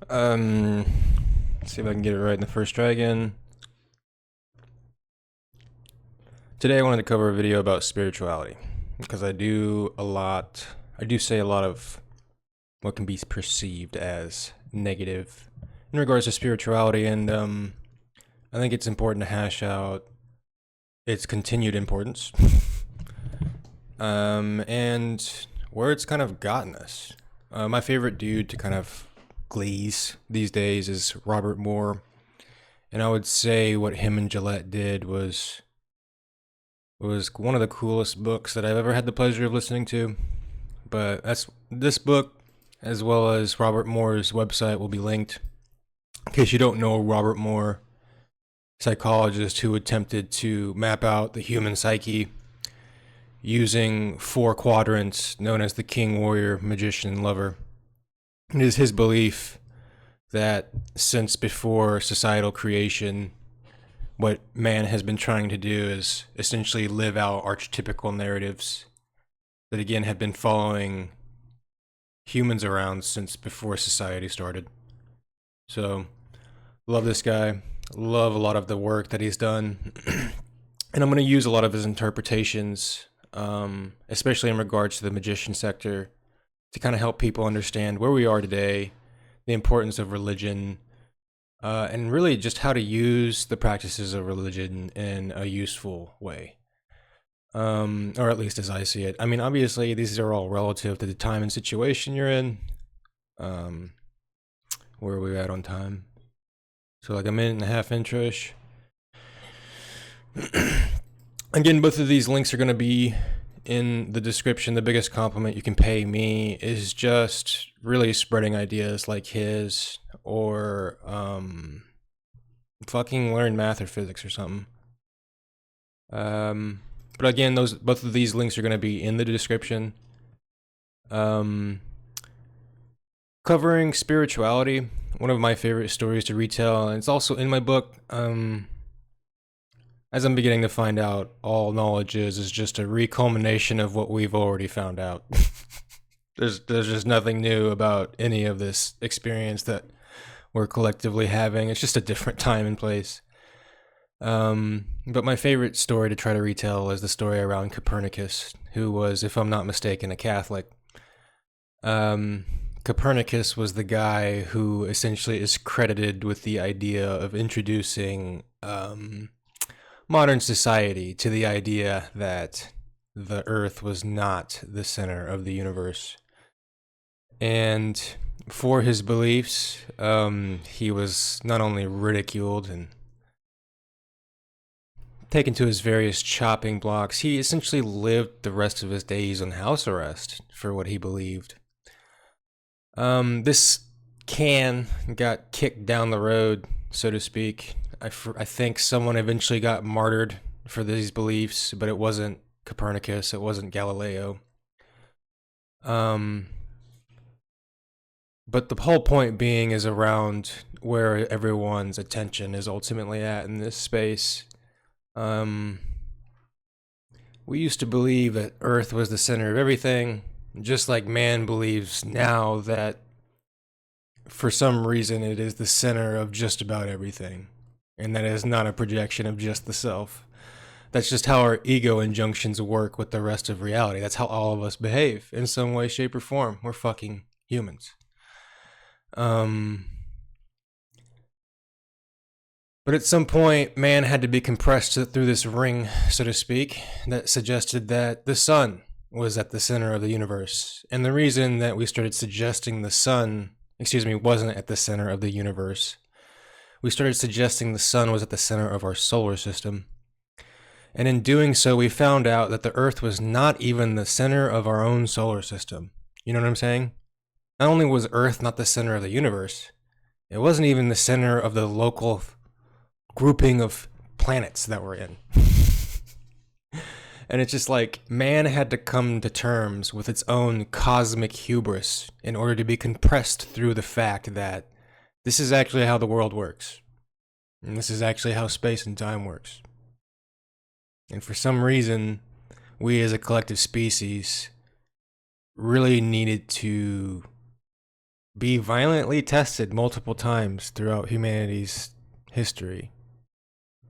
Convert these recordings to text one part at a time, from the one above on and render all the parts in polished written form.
Um, let's see if I can get it right in the first try again. Today I wanted to cover a video about spirituality because I do say a lot of what can be perceived as negative in regards to spirituality, and I think it's important to hash out its continued importance, and where it's kind of gotten us. My favorite dude to kind of glaze these days is Robert Moore, and I would say what him and Gillette did was one of the coolest books that I've ever had the pleasure of listening to. But that's this book, as well as Robert Moore's website, will be linked. In case you don't know, Robert Moore, psychologist who attempted to map out the human psyche using four quadrants known as the king, warrior, magician, and lover. It is his belief that since before societal creation, what man has been trying to do is essentially live out archetypical narratives that again have been following humans around since before society started. So, love this guy. Love a lot of the work that he's done. And I'm going to use a lot of his interpretations, especially in regards to the magician sector, to kind of help people understand where we are today, the importance of religion, and really just how to use the practices of religion in a useful way. Or at least as I see it. I mean, obviously, these are all relative to the time and situation you're in. Um, where are we at on time? So, like a minute and a half intro-ish. Again, both of these links are going to be in the description. The biggest compliment you can pay me is just really spreading ideas like his, or fucking learn math or physics or something. But again, both of these links are going to be in the description. Covering spirituality, one of my favorite stories to retell, and it's also in my book. As I'm beginning to find out, all knowledge is just a reculmination of what we've already found out. There's just nothing new about any of this experience that we're collectively having. It's just a different time and place. But my favorite story to try to retell is the story around Copernicus, who was, if I'm not mistaken, a Catholic. Copernicus was the guy who essentially is credited with the idea of introducing modern society to the idea that the Earth was not the center of the universe. And for his beliefs, he was not only ridiculed and taken to his various chopping blocks, he essentially lived the rest of his days on house arrest for what he believed. This can got kicked down the road, so to speak. I think someone eventually got martyred for these beliefs, but it wasn't Copernicus, it wasn't Galileo. But the whole point being is around where everyone's attention is ultimately at in this space. We used to believe that Earth was the center of everything, just like man believes now that for some reason it is the center of just about everything, and that is not a projection of just the self. That's just how our ego injunctions work with the rest of reality. That's how all of us behave in some way, shape, or form. We're fucking humans. But at some point, man had to be compressed through this ring, so to speak, that suggested that the sun was at the center of the universe. And the reason that we started suggesting the sun, wasn't at the center of the universe, we started suggesting the sun was at the center of our solar system. And in doing so, we found out that the Earth was not even the center of our own solar system. You know what I'm saying? Not only was Earth not the center of the universe, it wasn't even the center of the local grouping of planets that we're in. And it's just like man had to come to terms with its own cosmic hubris in order to be compressed through the fact that this is actually how the world works. And this is actually how space and time works. And for some reason, we as a collective species really needed to be violently tested multiple times throughout humanity's history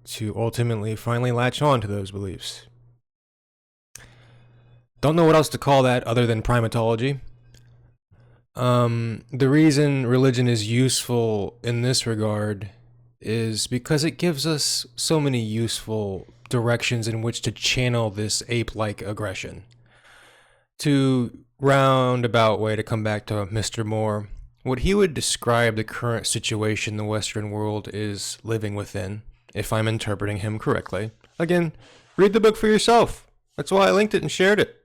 to ultimately finally latch on to those beliefs. Don't know what else to call that other than primatology. The reason religion is useful in this regard is because it gives us so many useful directions in which to channel this ape-like aggression. To roundabout way to come back to Mr. Moore, what he would describe the current situation the Western world is living within, if I'm interpreting him correctly. Again, read the book for yourself. That's why I linked it and shared it.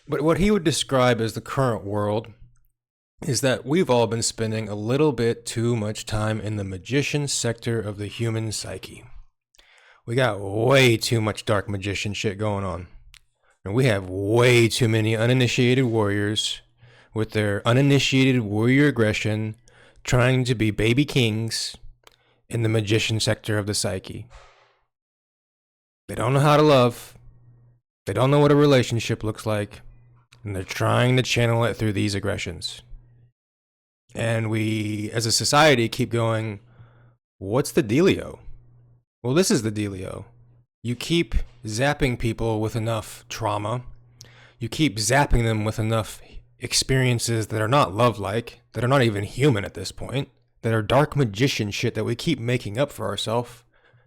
But what he would describe as the current world is that we've all been spending a little bit too much time in the magician sector of the human psyche. We got way too much dark magician shit going on. And we have way too many uninitiated warriors with their uninitiated warrior aggression trying to be baby kings in the magician sector of the psyche. They don't know how to love. They don't know what a relationship looks like. And they're trying to channel it through these aggressions. And we, as a society, keep going, what's the dealio? Well, this is the dealio. You keep zapping people with enough trauma. You keep zapping them with enough experiences that are not love-like, that are not even human at this point, that are dark magician shit that we keep making up for ourselves.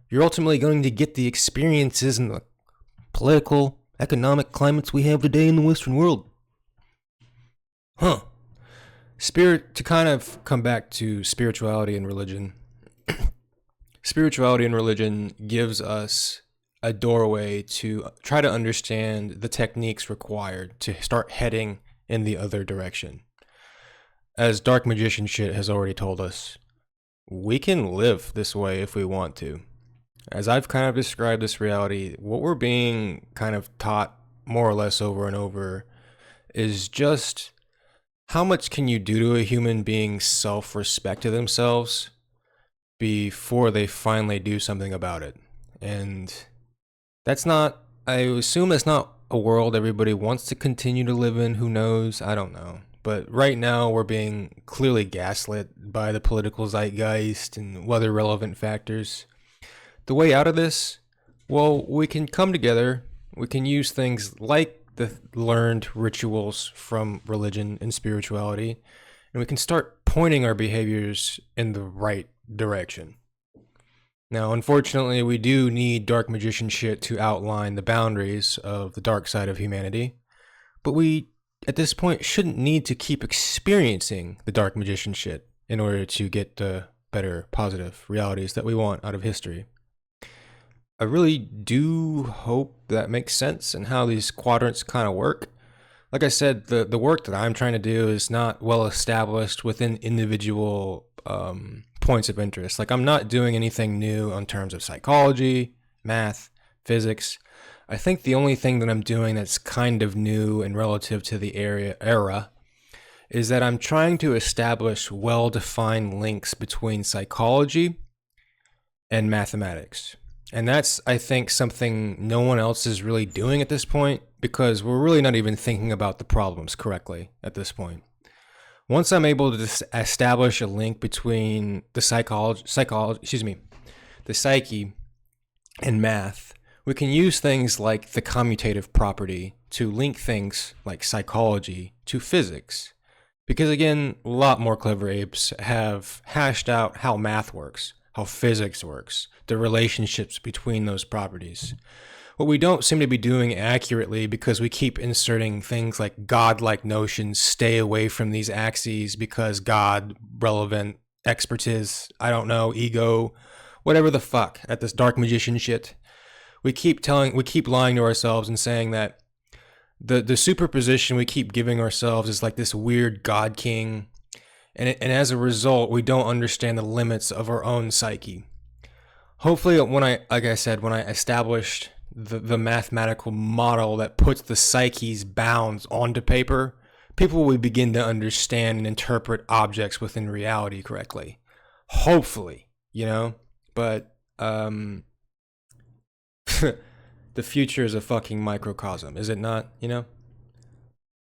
You're ultimately going to get the experiences and the political, economic climates we have today in the Western world. Spirit, to kind of come back to spirituality and religion. Spirituality and religion gives us a doorway to try to understand the techniques required to start heading in the other direction. As dark magician shit has already told us, we can live this way if we want to. As I've kind of described this reality, what we're being kind of taught more or less over and over is just how much can you do to a human being's self-respect to themselves before they finally do something about it. And that's not, I assume that's not a world everybody wants to continue to live in. Who knows? I don't know. But right now we're being clearly gaslit by the political zeitgeist and weather relevant factors. The way out of this, well, we can come together. We can use things like the learned rituals from religion and spirituality, and we can start pointing our behaviors in the right direction. Now, unfortunately, we do need dark magician shit to outline the boundaries of the dark side of humanity, but we, at this point, shouldn't need to keep experiencing the dark magician shit in order to get the better, positive realities that we want out of history. I really do hope that makes sense and how these quadrants kind of work. Like I said, the work that I'm trying to do is not well established within individual points of interest. Like, I'm not doing anything new in terms of psychology, math, physics. I think the only thing that I'm doing that's kind of new and relative to the era is that I'm trying to establish well-defined links between psychology and mathematics. And that's, I think, something no one else is really doing at this point, because we're really not even thinking about the problems correctly at this point. Once I'm able to establish a link between the the psyche and math, we can use things like the commutative property to link things like psychology to physics. Because again, a lot more clever apes have hashed out how math works, how physics works, the relationships between those properties. What we don't seem to be doing accurately, because we keep inserting things like God-like notions, stay away from these axes because God, relevant, expertise, I don't know, ego, whatever the fuck, at this dark magician shit. We keep lying to ourselves and saying that the superposition we keep giving ourselves is like this weird God king, and as a result, we don't understand the limits of our own psyche. Hopefully, when I established the mathematical model that puts the psyche's bounds onto paper, people will begin to understand and interpret objects within reality correctly. Hopefully, but the future is a fucking microcosm, is it not,